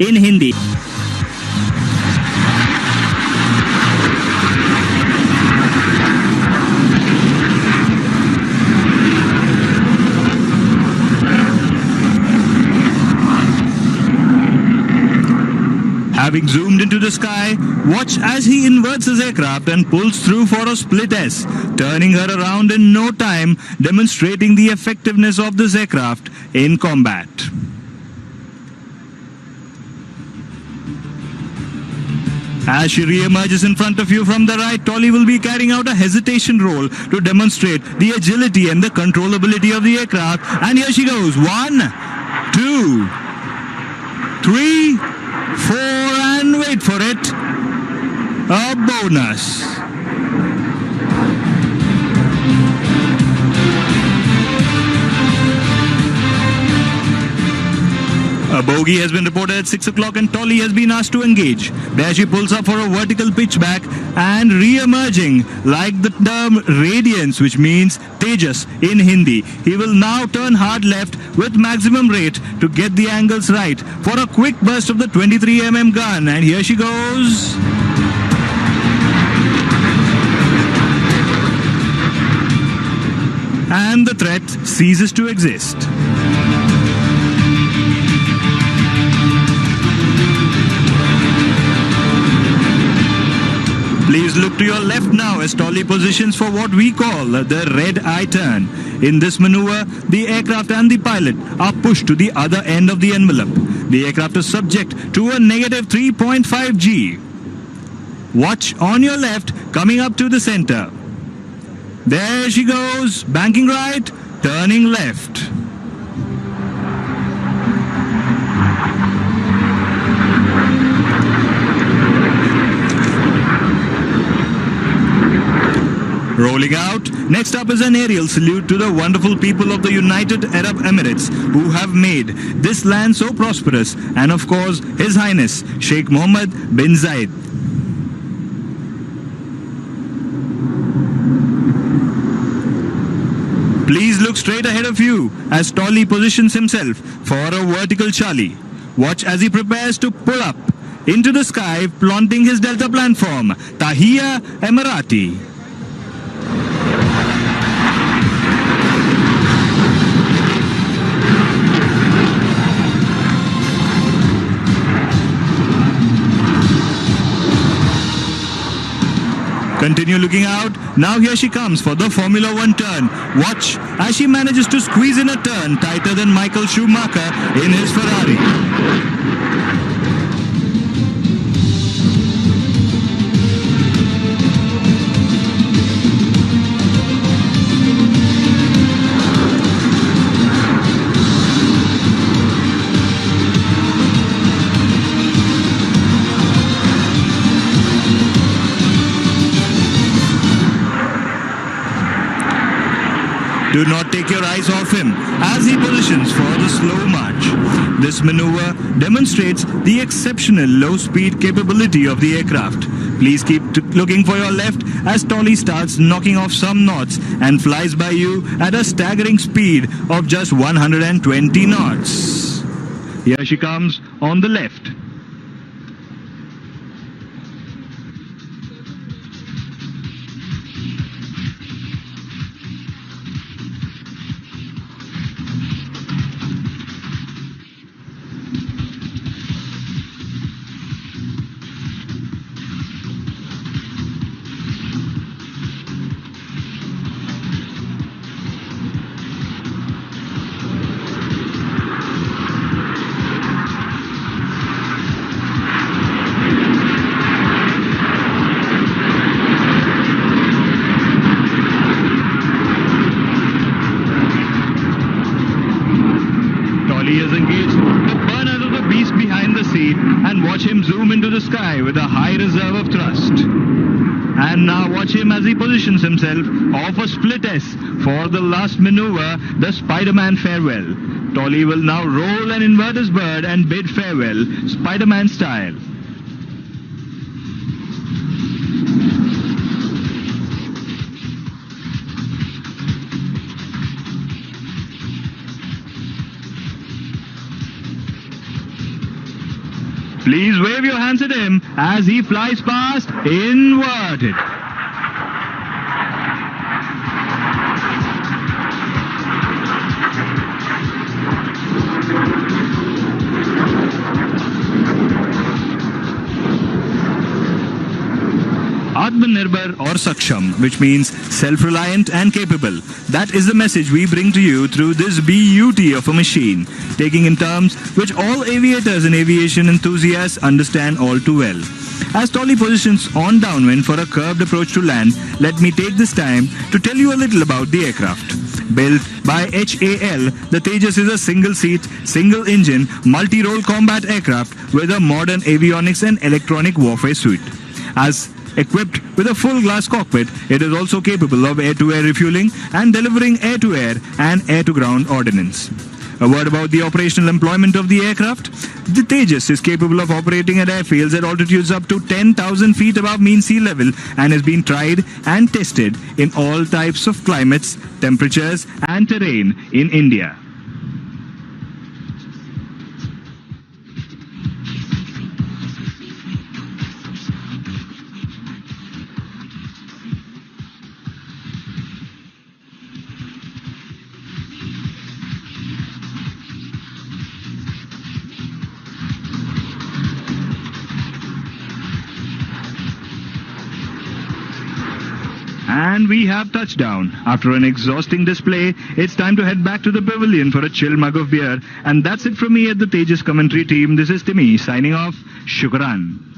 in Hindi. Having zoomed into the sky, watch as he inverts his aircraft and pulls through for a split S, turning her around in no time, demonstrating the effectiveness of this aircraft in combat. As she re-emerges in front of you from the right, Tolly will be carrying out a hesitation roll to demonstrate the agility and the controllability of the aircraft. And here she goes. 1, 2, 3, 4, and wait for it, a bonus. A bogey has been reported at 6 o'clock and Tolly has been asked to engage. There she pulls up for a vertical pitchback and re-emerging like the term radiance, which means Tejas in Hindi. He will now turn hard left with maximum rate to get the angles right for a quick burst of the 23mm gun. And here she goes. And the threat ceases to exist. Please look to your left now as Tolly positions for what we call the red eye turn. In this maneuver, the aircraft and the pilot are pushed to the other end of the envelope. The aircraft is subject to a negative 3.5 G. Watch on your left, coming up to the center. There she goes, banking right, turning left. Rolling out, next up is an aerial salute to the wonderful people of the United Arab Emirates who have made this land so prosperous, and of course His Highness Sheikh Mohammed bin Zayed. Please look straight ahead of you as Tolly positions himself for a vertical Charlie. Watch as he prepares to pull up into the sky, flaunting his Delta platform, Tahiyya Emirati. Continue looking out. Now here she comes for the Formula 1 turn. Watch as she manages to squeeze in a turn tighter than Michael Schumacher in his Ferrari. Do not take your eyes off him as he positions for the slow march. This maneuver demonstrates the exceptional low-speed capability of the aircraft. Please keep looking for your left as Tolly starts knocking off some knots and flies by you at a staggering speed of just 120 knots. Here she comes on the left. He is engaged to burn out of the beast behind the seat and watch him zoom into the sky with a high reserve of thrust. And now watch him as he positions himself off a split S for the last maneuver, the Spider-Man farewell. Tolly will now roll and invert his bird and bid farewell, Spider-Man style. Please wave your hands at him as he flies past inverted. Atmanirbhar or Saksham, which means self-reliant and capable. That is the message we bring to you through this beauty of a machine, taking in terms which all aviators and aviation enthusiasts understand all too well. As Tolly positions on downwind for a curved approach to land, let me take this time to tell you a little about the aircraft. Built by HAL, the Tejas is a single-seat, single-engine, multi-role combat aircraft with a modern avionics and electronic warfare suite. As equipped with a full-glass cockpit, it is also capable of air-to-air refueling and delivering air-to-air and air-to-ground ordnance. A word about the operational employment of the aircraft. The Tejas is capable of operating at airfields at altitudes up to 10,000 feet above mean sea level and has been tried and tested in all types of climates, temperatures and terrain in India. And we have touchdown. After an exhausting display, it's time to head back to the pavilion for a chill mug of beer. And that's it from me at the Tejas commentary team. This is Timmy signing off. Shukran.